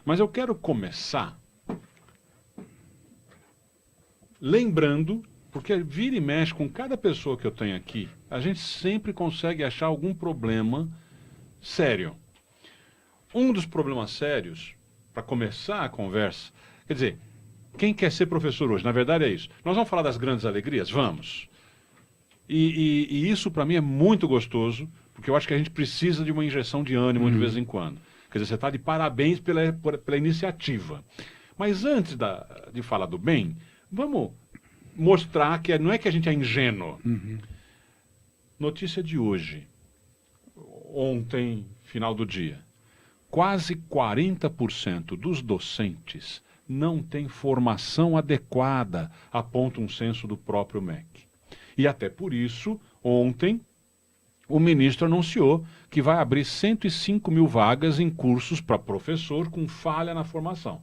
Mas eu quero começar lembrando, porque vira e mexe com cada pessoa que eu tenho aqui, a gente sempre consegue achar algum problema sério. Um dos problemas sérios, para começar a conversa, quer dizer, quem quer ser professor hoje? Na verdade é isso. Nós vamos falar das grandes alegrias? Vamos. E isso para mim é muito gostoso, porque eu acho que a gente precisa de uma injeção de ânimo de vez em quando. Quer dizer, você está de parabéns pela iniciativa. Mas antes de falar do bem, vamos mostrar que não é que a gente é ingênuo. Notícia de hoje. Ontem, final do dia. Quase 40% dos docentes não têm formação adequada, aponta um censo do próprio MEC. E até por isso, ontem, o ministro anunciou que vai abrir 105 mil vagas em cursos para professor com falha na formação.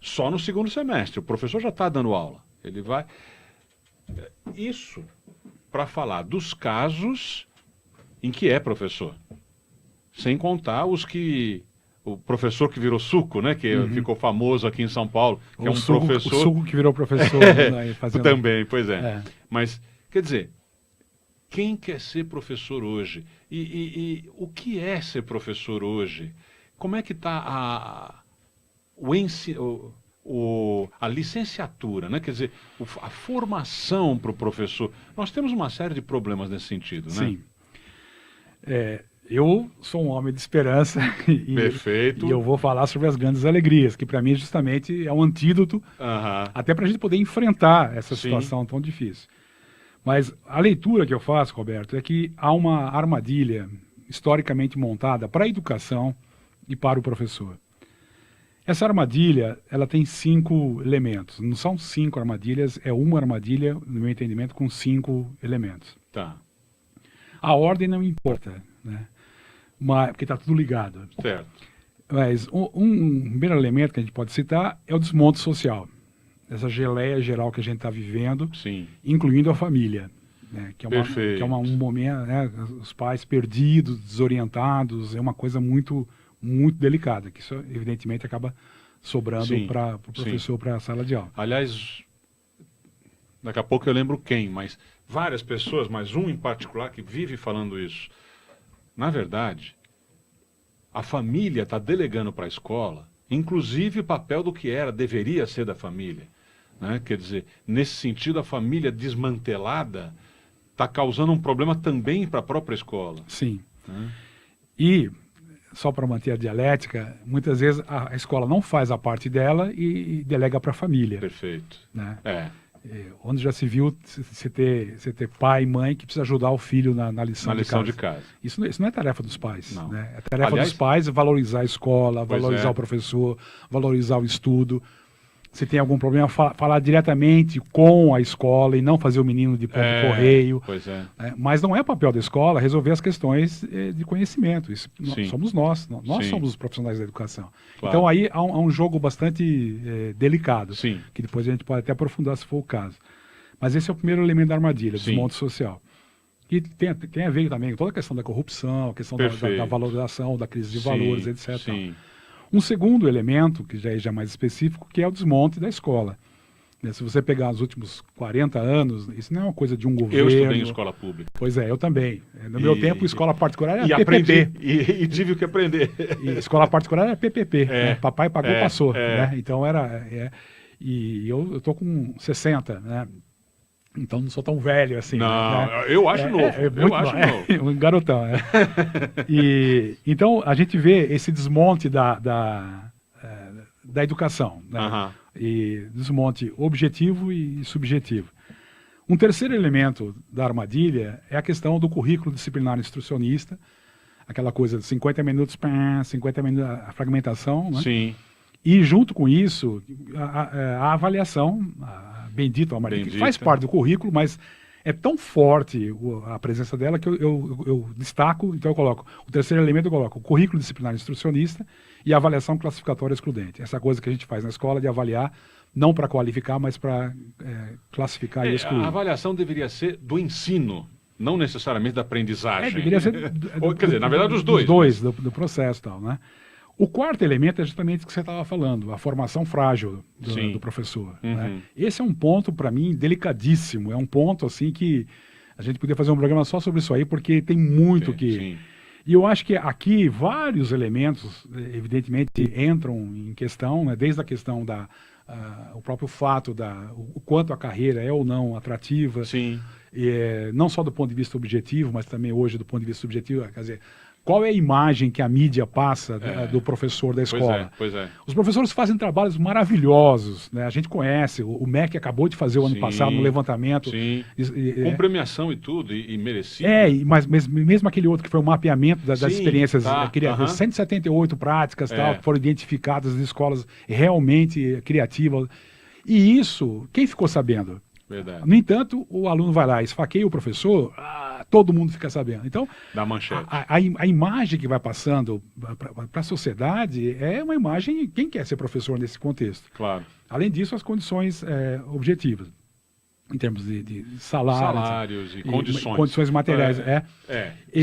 Só no segundo semestre. O professor já está dando aula. Ele vai... Isso para falar dos casos em que é professor. Sem contar os que... O professor que virou suco, né? Que ficou famoso aqui em São Paulo. Que é um professor... O suco que virou professor. Né, fazendo... Também, pois é. Mas, quer dizer, quem quer ser professor hoje? E o que é ser professor hoje? Como é que está a licenciatura, né? Quer dizer, a formação para o professor? Nós temos uma série de problemas nesse sentido, né? Sim. Eu sou um homem de esperança Perfeito. E eu vou falar sobre as grandes alegrias, que para mim justamente é um antídoto, até para a gente poder enfrentar essa situação tão difícil. Mas a leitura que eu faço, Roberto, é que há uma armadilha historicamente montada para a educação e para o professor. Essa armadilha, ela tem 5 elementos. Não são 5 armadilhas, é uma armadilha, no meu entendimento, com 5 elementos. Tá. A ordem não importa, né? Porque está tudo ligado. Certo. Mas um primeiro elemento que a gente pode citar é o desmonte social. Essa geleia geral que a gente está vivendo, incluindo a família. Né? Que é um momento, né? Os pais perdidos, desorientados, é uma coisa muito, muito delicada, que isso evidentemente acaba sobrando para o professor, para a sala de aula. Aliás, daqui a pouco eu lembro quem, mas várias pessoas, mas um em particular que vive falando isso. Na verdade, a família está delegando para a escola, inclusive o papel do que deveria ser da família. Né? Quer dizer, nesse sentido, a família desmantelada está causando um problema também para a própria escola. Sim. E, só para manter a dialética, muitas vezes a escola não faz a parte dela e delega para a família. Perfeito. Né? Onde já se viu você ter pai e mãe que precisa ajudar o filho na lição de casa. Isso não é tarefa dos pais. Não. Né? É tarefa dos pais valorizar a escola, valorizar o professor, valorizar o estudo. Se tem algum problema, falar diretamente com a escola e não fazer o menino de ponto correio. Mas não é papel da escola resolver as questões de conhecimento. Isso somos nós. Nós somos os profissionais da educação. Claro. Então aí há um jogo bastante delicado, que depois a gente pode até aprofundar se for o caso. Mas esse é o primeiro elemento da armadilha, desmonte social. E tem a ver também com toda a questão da corrupção, a questão da valorização, da crise de valores, etc. Um segundo elemento, que já é mais específico, que é o desmonte da escola. Se você pegar os últimos 40 anos, isso não é uma coisa de um governo... Eu estudei em escola pública. Pois é, eu também. No meu tempo, escola particular era PPP. Aprendi, e tive que aprender. E escola particular era PPP. Né? Papai pagou, passou. Né? Então e eu estou com 60, né? Então não sou tão velho assim. Não, né? Eu acho novo. Eu acho novo. Um garotão. Então a gente vê esse desmonte da educação. Né? E desmonte objetivo e subjetivo. Um terceiro elemento da armadilha é a questão do currículo disciplinar instrucionista. Aquela coisa de 50 minutos, 50 minutos, a fragmentação. Né? Sim. E junto com isso, a avaliação, bendita, que faz parte do currículo, mas é tão forte a presença dela que eu destaco, então eu coloco, o terceiro elemento eu coloco o currículo disciplinar instrucionista e a avaliação classificatória excludente. Essa coisa que a gente faz na escola de avaliar, não para qualificar, mas para classificar e excluir. A avaliação deveria ser do ensino, não necessariamente da aprendizagem. Deveria ser... Quer dizer, na verdade, os dois. Os dois, do processo e tal, né? O quarto elemento é justamente o que você estava falando, a formação frágil do professor. Né? Esse é um ponto, para mim, delicadíssimo. É um ponto assim que a gente podia fazer um programa só sobre isso aí, porque tem muito que... Sim. E eu acho que aqui vários elementos, evidentemente, entram em questão, né? Desde a questão o próprio fato o quanto a carreira é ou não atrativa. Sim. Não só do ponto de vista objetivo, mas também hoje do ponto de vista subjetivo, quer dizer... Qual é a imagem que a mídia passa do professor da escola? Pois é. Os professores fazem trabalhos maravilhosos, né? A gente conhece, o MEC acabou de fazer o ano passado um levantamento. Sim. Com premiação e tudo, e merecido. Mas mesmo aquele outro que foi o mapeamento das experiências, 178 práticas tal, que foram identificadas em escolas realmente criativas. E isso, quem ficou sabendo? Verdade. No entanto, o aluno vai lá, esfaqueia o professor, todo mundo fica sabendo. Então, dá manchete. A imagem que vai passando para a sociedade é uma imagem, quem quer ser professor nesse contexto? Claro. Além disso, as condições objetivas, em termos de salários e condições. Condições materiais.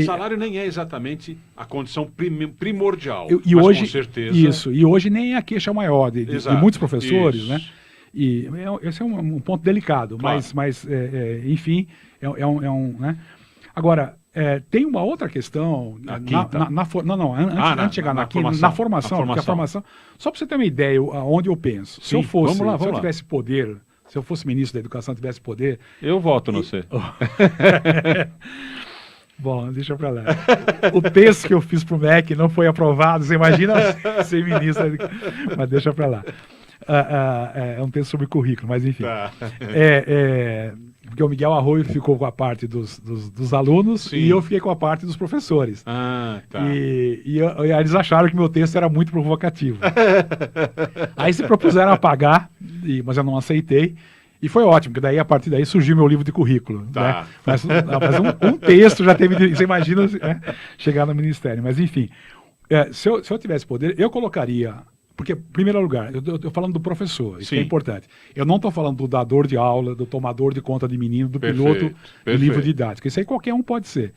Salário nem é exatamente a condição primordial, mas hoje, com certeza... Isso, e hoje nem é a queixa maior de muitos professores, né? E esse é um ponto delicado, claro. mas enfim, né? Agora, tem uma outra questão antes de chegar na formação, porque a formação, só para você ter uma ideia onde eu penso. Sim, se eu tivesse poder, se eu fosse ministro da Educação, tivesse poder... Eu voto no você. Bom, deixa pra lá. O texto que eu fiz pro MEC não foi aprovado, você imagina ser ministro, mas deixa pra lá. É um texto sobre currículo, mas enfim. Tá. Porque o Miguel Arroio ficou com a parte dos alunos. Sim. E eu fiquei com a parte dos professores. Tá. E eles acharam que meu texto era muito provocativo. Aí se propuseram apagar, mas eu não aceitei. E foi ótimo, porque daí, a partir daí surgiu meu livro de currículo. Tá. Né? Mas um texto já teve... Você imagina chegar no ministério. Mas enfim, se eu tivesse poder, eu colocaria... Porque, em primeiro lugar, eu estou falando do professor, isso é importante. Eu não estou falando do dador de aula, do tomador de conta de menino, do piloto do livro didático. Isso aí qualquer um pode ser.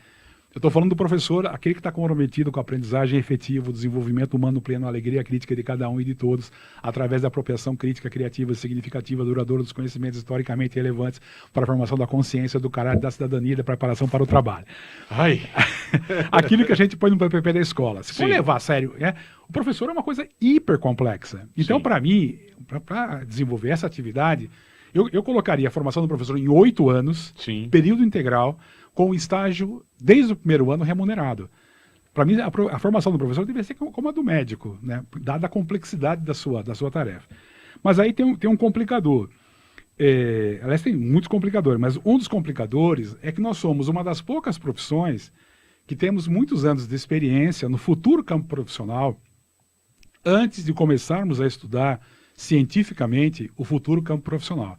Eu estou falando do professor, aquele que está comprometido com a aprendizagem efetiva, o desenvolvimento humano pleno, a alegria crítica de cada um e de todos, através da apropriação crítica, criativa, significativa, duradoura dos conhecimentos historicamente relevantes para a formação da consciência, do caráter, da cidadania e da preparação para o trabalho. Aquilo que a gente põe no PPP da escola. Se for levar a sério, o professor é uma coisa hiper complexa. Então, para mim, para desenvolver essa atividade, eu colocaria a formação do professor em 8 anos, período integral, com estágio, desde o primeiro ano, remunerado. Para mim, a formação do professor deveria ser como a do médico, né? Dada a complexidade da sua tarefa. Mas aí tem um complicador. Aliás, tem muitos complicadores, mas um dos complicadores é que nós somos uma das poucas profissões que temos muitos anos de experiência no futuro campo profissional antes de começarmos a estudar cientificamente o futuro campo profissional.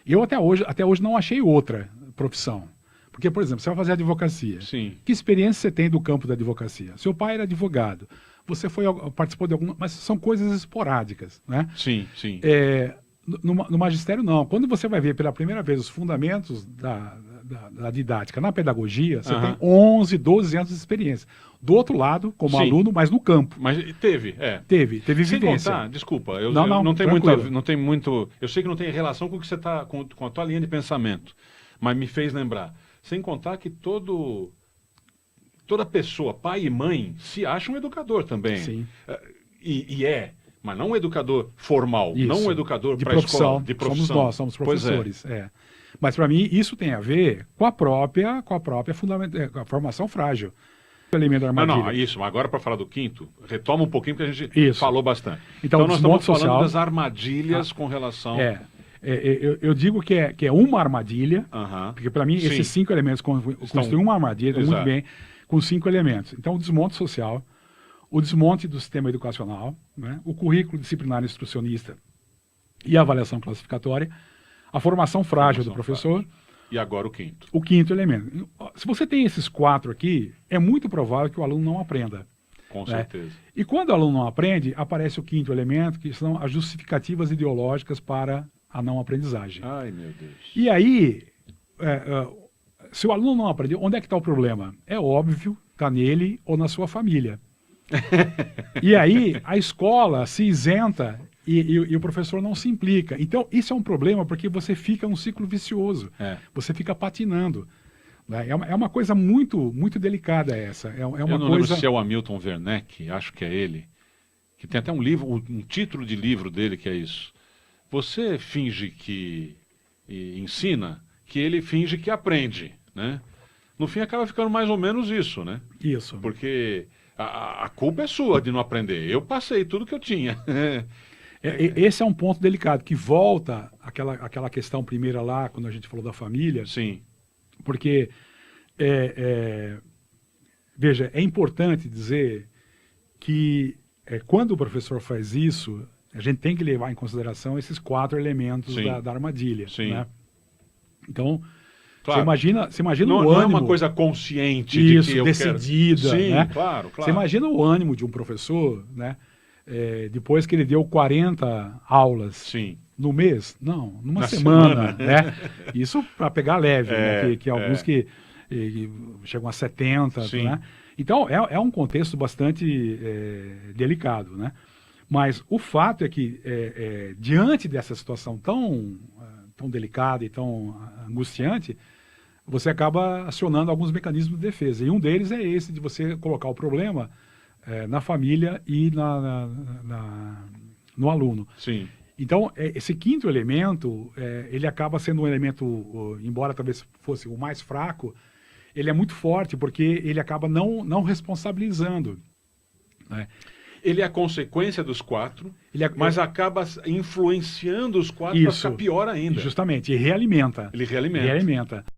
Eu até hoje não achei outra profissão. Porque, por exemplo, você vai fazer advocacia. Sim. Que experiência você tem do campo da advocacia? Seu pai era advogado. Você participou de alguma... Mas são coisas esporádicas, né? Sim. No magistério, não. Quando você vai ver pela primeira vez os fundamentos da didática na pedagogia, você tem 11, 12 anos de experiência. Do outro lado, como aluno, mas no campo. Mas teve vivência. Sem contar, desculpa, não tem muito... Eu sei que não tem relação com o que você está... com a tua linha de pensamento, mas me fez lembrar. Sem contar que toda pessoa, pai e mãe, se acha um educador também. Sim. Mas não um educador formal, isso. Não um educador para a escola, de profissão. Somos nós, somos professores. Mas para mim isso tem a ver com a própria com a formação frágil. O elemento da armadilha. Não, isso. Agora para falar do quinto, retoma um pouquinho porque a gente falou bastante. Então nós estamos falando das armadilhas com relação... Eu digo que é uma armadilha, porque para mim esses 5 elementos constituem uma armadilha, muito bem, com 5 elementos. Então o desmonte social, o desmonte do sistema educacional, né, o currículo disciplinar instrucionista e a avaliação classificatória, a formação frágil do professor. E agora o quinto. O quinto elemento. Se você tem esses 4 aqui, é muito provável que o aluno não aprenda. Com certeza. E quando o aluno não aprende, aparece o quinto elemento, que são as justificativas ideológicas para a não aprendizagem. Ai, meu Deus. E aí, se o aluno não aprendeu, onde é que está o problema? É óbvio, está nele ou na sua família. E aí a escola se isenta e o professor não se implica. Então, isso é um problema porque você fica um ciclo vicioso. Você fica patinando. É uma coisa muito, muito delicada essa. É uma Eu não coisa... lembro se é o Hamilton Werneck, acho que é ele, que tem até um livro, um título de livro dele que é isso. Você finge que ensina, que ele finge que aprende, né? No fim acaba ficando mais ou menos isso, né? Isso. Porque a culpa é sua de não aprender. Eu passei tudo que eu tinha. Esse é um ponto delicado, que volta àquela questão primeira lá, quando a gente falou da família. Sim. Porque, veja, é importante dizer que quando o professor faz isso, a gente tem que levar em consideração esses 4 elementos da armadilha. Sim. Né? Então, claro. Você imagina não, o ânimo... Não é uma coisa consciente isso, de que eu decidida. quero... Sim, né? claro. Você imagina o ânimo de um professor, né? Depois que ele deu 40 aulas Sim. no mês? Não, numa semana. Né? Isso para pegar leve, né? que alguns que chegam a 70. Né? Então, é um contexto bastante delicado. Né? Mas o fato é que, diante dessa situação tão delicada e tão angustiante, você acaba acionando alguns mecanismos de defesa. E um deles é esse de você colocar o problema na família e no aluno. Sim. Então, esse 5º elemento, ele acaba sendo um elemento, embora talvez fosse o mais fraco, ele é muito forte, porque ele acaba não responsabilizando. Né? Ele é a consequência dos 4, mas acaba influenciando os 4 para ficar pior ainda. Justamente, e realimenta. Ele realimenta.